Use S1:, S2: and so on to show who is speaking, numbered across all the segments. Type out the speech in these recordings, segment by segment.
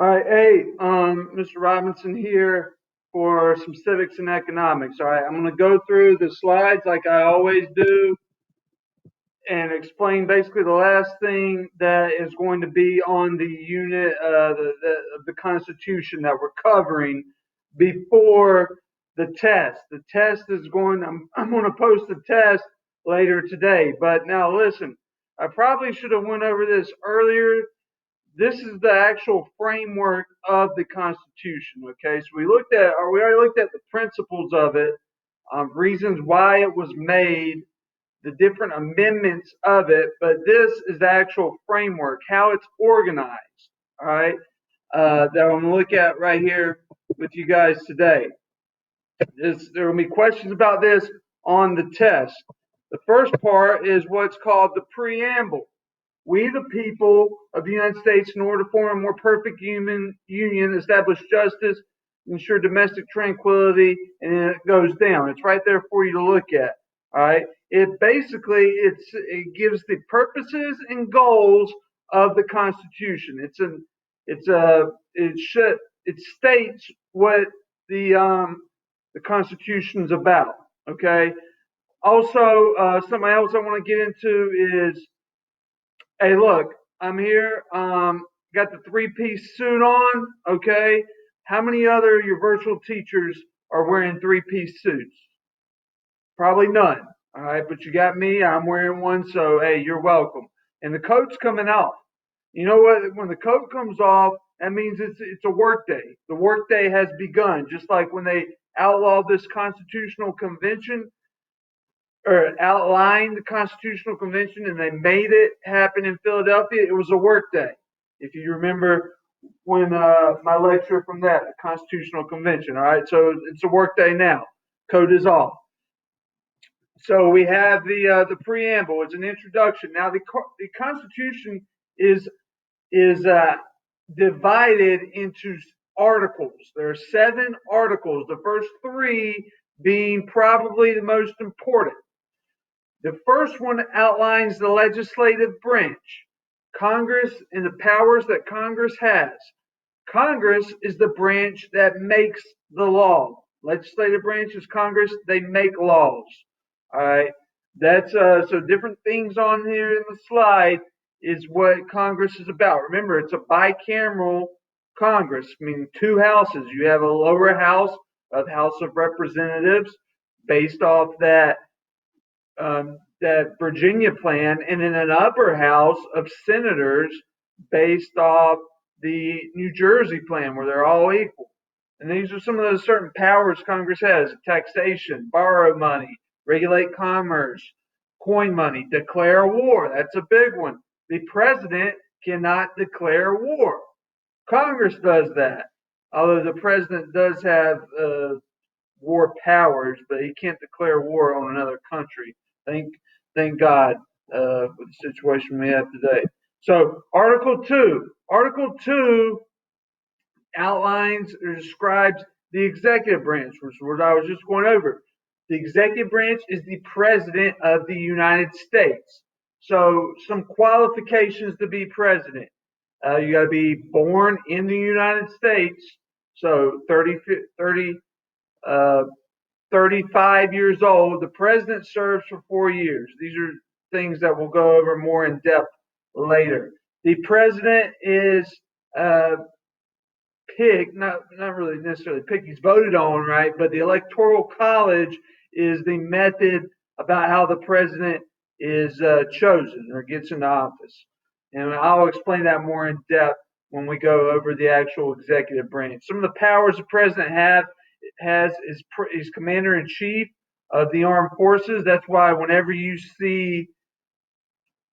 S1: All right, hey, Mr. Robinson here for some civics and economics. All right, I'm going to go through the slides like I always do and explain basically the last thing that is going to be on the unit of the Constitution that we're covering before the test. The test is going. I'm going to post the test later today. But now listen, I probably should have went over this earlier. This is the actual framework of the Constitution. Okay, so we already looked at the principles of it, reasons why it was made, the different amendments of it, but this is the actual framework, how it's organized. All right, that I'm going to look at right here with you guys today. There will be questions about this on the test. The first part is what's called the preamble. We, the people of the United States, in order to form a more perfect human union, establish justice, ensure domestic tranquility, and then it goes down. It's right there for you to look at. All right. It gives the purposes and goals of the Constitution. It states what the Constitution's about. Okay. Also, something else I want to get into is, hey, look, I'm here. Got the three-piece suit on. Okay. How many other your virtual teachers are wearing three-piece suits? Probably none. All right, but you got me. I'm wearing one, so hey, you're welcome. And the coat's coming off. You know what? When the coat comes off, that means it's a work day. The work day has begun. Just like when they outlawed this constitutional convention, or outlined the Constitutional Convention and they made it happen in Philadelphia, it was a work day. If you remember when my lecture from that, the Constitutional Convention, all right? So it's a work day now. Code is off. So we have the preamble. It's an introduction. Now the Constitution is divided into articles. There are 7 articles. The first 3 being probably the most important. The first one outlines the legislative branch, Congress, and the powers that Congress has. Congress is the branch that makes the law. Legislative branch is Congress, they make laws. All right. That's so different things on here in the slide is what Congress is about. Remember, it's a bicameral Congress, meaning 2 houses. You have a lower house of House of Representatives based off that Virginia plan, and in an upper house of senators based off the New Jersey plan, where they're all equal. And these are some of those certain powers Congress has: taxation, borrow money, regulate commerce, coin money, declare war. That's a big one. The president cannot declare war. Congress does that, although the president does have war powers, but he can't declare war on another country. Thank God for the situation we have today. So Article 2. Article 2 outlines or describes the executive branch, which is what I was just going over. The executive branch is the president of the United States. So some qualifications to be president. You got to be born in the United States. So 35 years old. The president serves for 4 years. These are things that we'll go over more in depth later. The president is picked, not really necessarily picked, he's voted on, right? But the Electoral College is the method about how the president is chosen or gets into office. And I'll explain that more in depth when we go over the actual executive branch. Some of the powers the president has is commander in chief of the armed forces. That's why whenever you see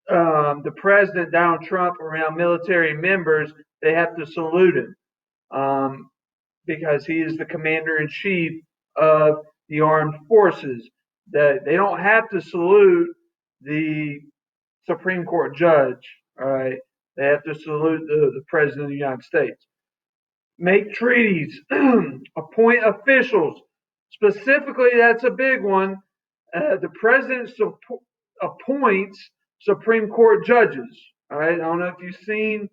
S1: the president, Donald Trump, around military members, they have to salute him because he is the commander in chief of the armed forces. That they don't have to salute the Supreme Court judge. All right, they have to salute the president of the United States. Make treaties, appoint officials. Specifically, that's a big one. The president appoints Supreme Court judges. All right, I don't know if you've seen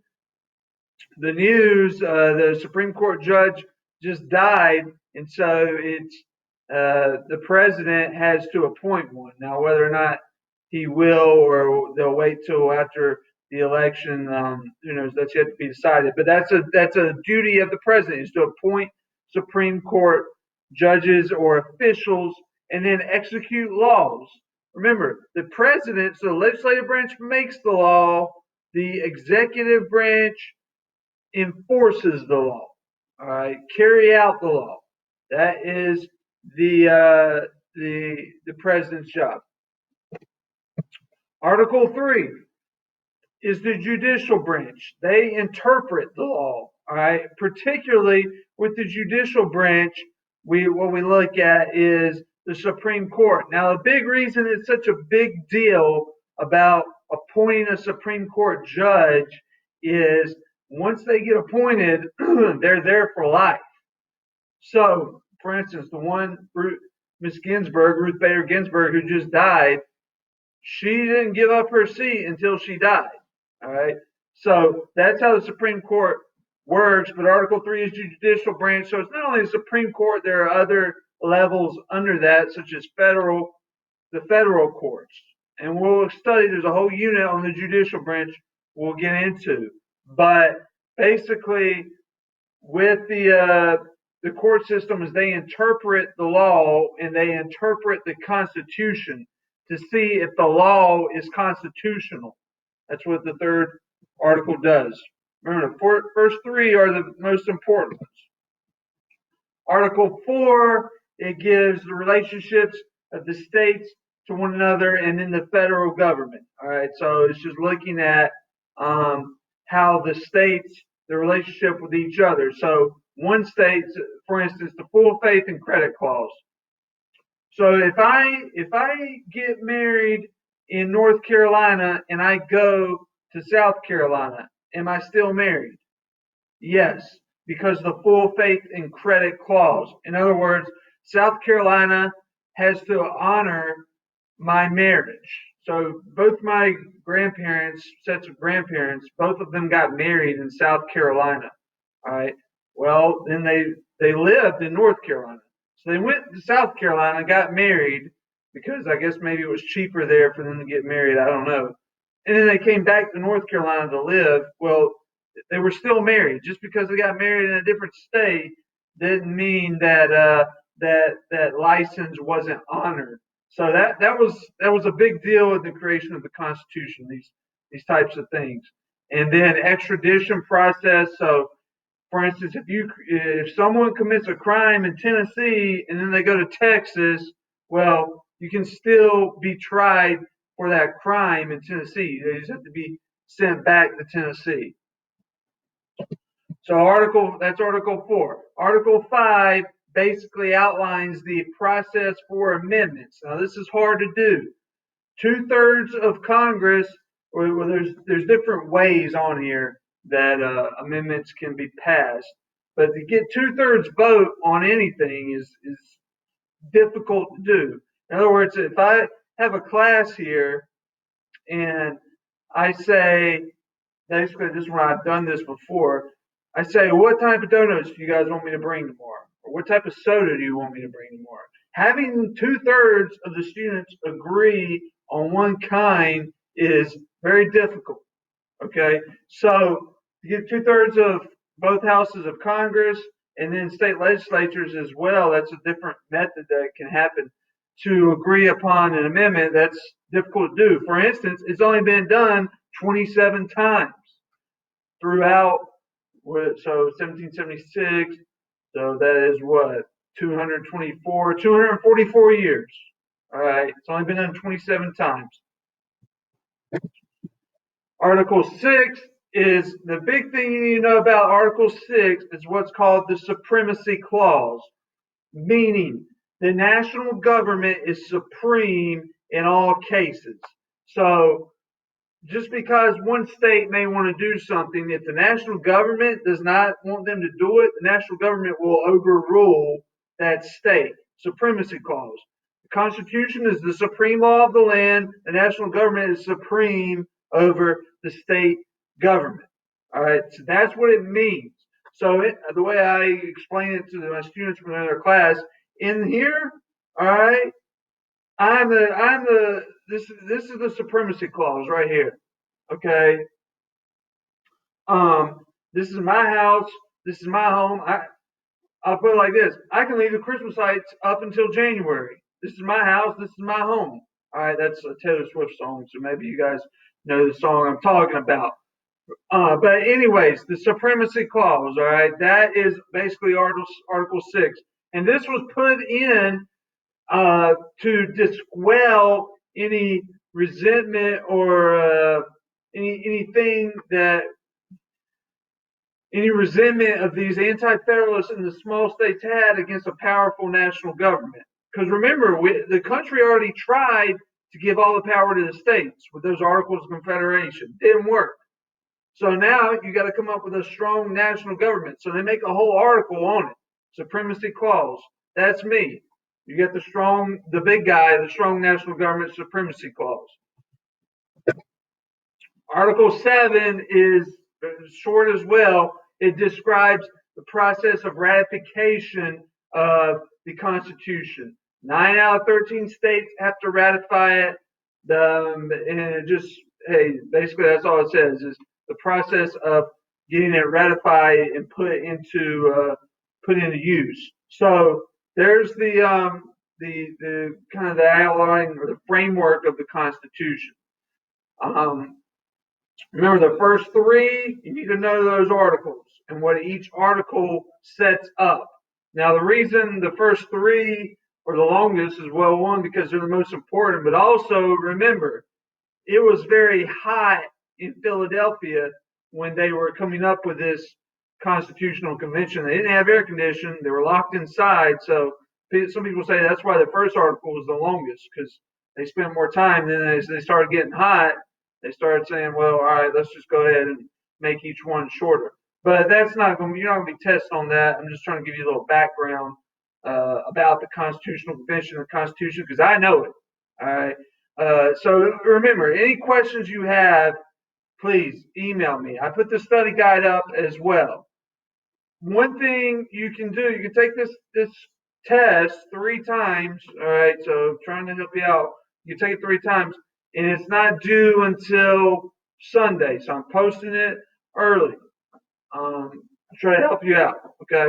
S1: the news, the Supreme Court judge just died, and so it's the president has to appoint one. Now, whether or not he will, or they'll wait till after the election, who knows? That's yet to be decided. But that's a duty of the president, is to appoint Supreme Court judges or officials and then execute laws. Remember, the president, so the legislative branch makes the law, the executive branch enforces the law. All right, carry out the law. That is the president's job. Article 3 is the judicial branch. They interpret the law. All right, particularly with the judicial branch, what we look at is the Supreme Court. Now, the big reason it's such a big deal about appointing a Supreme Court judge is once they get appointed, they're there for life. So, for instance, the one Miss Ginsburg, Ruth Bader Ginsburg, who just died, she didn't give up her seat until she died. All right. So that's how the Supreme Court works. But Article 3 is the judicial branch. So it's not only the Supreme Court, there are other levels under that, such as the federal courts. And we'll study, there's a whole unit on the judicial branch we'll get into. But basically, with the court system, is they interpret the law and they interpret the Constitution to see if the law is constitutional. That's what the third article does. Remember, the first three are the most important ones. Article 4, it gives the relationships of the states to one another and then the federal government. All right, so it's just looking at how the states, the relationship with each other. So one state, for instance, the full faith and credit clause. So if I get married in North Carolina and I go to South Carolina, am I still married? Yes, because the full faith and credit clause. In other words, South Carolina has to honor my marriage. So both my grandparents, sets of grandparents, both of them got married in South Carolina. All right. Well, then they lived in North Carolina. So they went to South Carolina, got married, because I guess maybe it was cheaper there for them to get married. I don't know. And then they came back to North Carolina to live. Well, they were still married. Just because they got married in a different state didn't mean that that license wasn't honored. So that was a big deal in the creation of the Constitution. These types of things, and then extradition process. So, for instance, if someone commits a crime in Tennessee and then they go to Texas, well, you can still be tried for that crime in Tennessee. They just have to be sent back to Tennessee. So that's Article 4. Article 5 basically outlines the process for amendments. Now, this is hard to do. 2/3 of Congress, well, there's different ways on here that amendments can be passed, but to get 2/3 vote on anything is difficult to do. In other words, if I have a class here and I say, basically, this is where I've done this before. I say, what type of donuts do you guys want me to bring tomorrow? Or what type of soda do you want me to bring tomorrow? Having 2/3 of the students agree on one kind is very difficult. Okay, so to get 2/3 of both houses of Congress and then state legislatures as well, that's a different method that can happen to agree upon an amendment. That's difficult to do. For instance, it's only been done 27 times throughout, so 1776, so that is what, 244 years. All right, it's only been done 27 times. Article 6 is the big thing you need to know about Article 6 is what's called the Supremacy Clause, meaning the national government is supreme in all cases. So just because one state may want to do something, if the national government does not want them to do it, the national government will overrule that state. Supremacy Clause. The Constitution is the supreme law of the land. The national government is supreme over the state government. All right, so that's what it means. So the way I explain it to my students from another class in here, all right, this is the supremacy clause right here. Okay, this is my house, this is my home. I'll put it like this: I can leave the Christmas lights up until January. This is my house, this is my home. All right, that's a Taylor Swift song, so maybe you guys know the song I'm talking about. But anyways, the supremacy clause, all right, that is basically Article 6. And this was put in to disquell any resentment or any resentment of these anti-federalists and the small states had against a powerful national government. Because remember, the country already tried to give all the power to the states with those Articles of Confederation. Didn't work. So now you got to come up with a strong national government. So they make a whole article on it. Supremacy clause. That's me. You get the big guy, the strong national government supremacy clause. Article 7 is short as well. It describes the process of ratification of the Constitution. 9 out of 13 states have to ratify it. And it just, hey, basically that's all it says is the process of getting it ratified and put into use. So there's the kind of the outline or the framework of the Constitution. Remember the first three, you need to know those articles and what each article sets up. Now, the reason the first three are the longest is, well, one, because they're the most important, but also remember, it was very hot in Philadelphia when they were coming up with this constitutional convention. They didn't have air conditioning. They were locked inside. So some people say that's why the first article was the longest, because they spent more time. Then as they started getting hot, they started saying, well, all right, let's just go ahead and make each one shorter. But that's not going to, you're not going to be tested on that. I'm just trying to give you a little background about the Constitutional Convention and the Constitution, because I know it. All right. So remember, any questions you have, please email me. I put the study guide up as well. One thing you can do, you can take this test 3 times. All right. So trying to help you out. You can take it 3 times, and it's not due until Sunday. So I'm posting it early. Try to help you out. Okay.